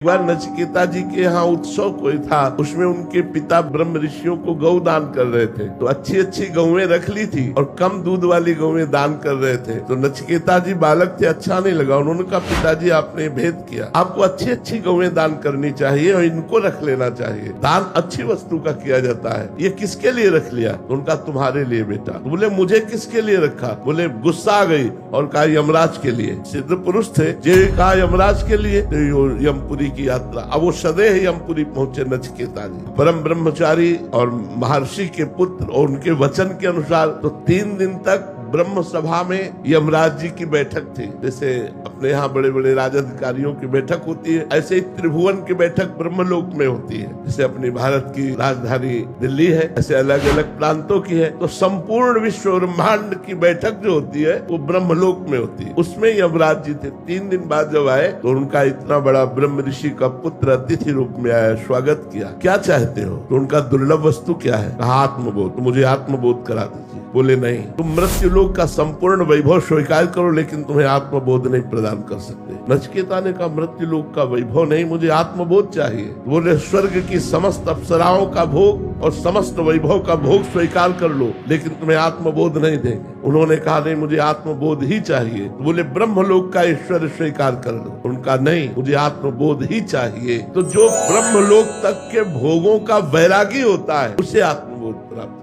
एक बार नचिकेता जी के यहाँ उत्सव कोई था, उसमें उनके पिता ब्रह्म ऋषियों को गौ दान कर रहे थे। तो अच्छी अच्छी गौएं रख ली थी और कम दूध वाली गौएं दान कर रहे थे। तो नचिकेता जी बालक थे, अच्छा नहीं लगा। उन्होंने कहा पिताजी आपने भेद किया, आपको अच्छी अच्छी गौएं दान करनी चाहिए और इनको रख लेना चाहिए। दान अच्छी वस्तु का किया जाता है। ये किसके लिए रख लिया? तो उनका तुम्हारे लिए बेटा। तो बोले मुझे किसके लिए रखा? बोले गुस्सा आ गई और कहा यमराज के लिए। सिद्ध पुरुष थे, जे कहा यमराज के लिए। तो यमपुरी की यात्रा, अब वो सदैव यमपुरी पहुंचे नचिकेता जी, परम ब्रह्मचारी और महर्षि के पुत्र, और उनके वचन के अनुसार तो 3 दिन तक ब्रह्म सभा में यमराज जी की बैठक थी। जैसे अपने यहाँ बड़े बड़े राजाधिकारियों की बैठक होती है, ऐसे ही त्रिभुवन की बैठक ब्रह्मलोक में होती है। जैसे अपनी भारत की राजधानी दिल्ली है, ऐसे अलग अलग प्रांतों की है। तो संपूर्ण विश्व ब्रह्मांड की बैठक जो होती है वो ब्रह्मलोक में होती है। उसमें यमराज जी थे। 3 दिन बाद जब आए तो उनका इतना बड़ा ब्रह्म ऋषि का पुत्र अतिथि रूप में आया, स्वागत किया। क्या चाहते हो? तो उनका दुर्लभ वस्तु क्या है? कहा आत्मबोध। तो मुझे आत्मबोध करा दीजिए। बोले नहीं, तुम मृत्यु लोक का संपूर्ण वैभव स्वीकार करो, लेकिन तुम्हें आत्मबोध नहीं प्रदान कर सकते। नचिकेता ने कहा मृत्यु लोक का वैभव नहीं, मुझे आत्मबोध चाहिए। बोले स्वर्ग की समस्त अप्सराओं का भोग और समस्त वैभव का भोग स्वीकार कर लो, लेकिन तुम्हें आत्मबोध नहीं देंगे। उन्होंने कहा नहीं, मुझे आत्मबोध ही चाहिए। तो बोले ब्रह्मलोक का ईश्वर स्वीकार कर लो। उनका नहीं, मुझे आत्मबोध ही चाहिए। तो जो ब्रह्मलोक तक के भोगों का वैरागी होता है, उसे आत्मबोध प्राप्त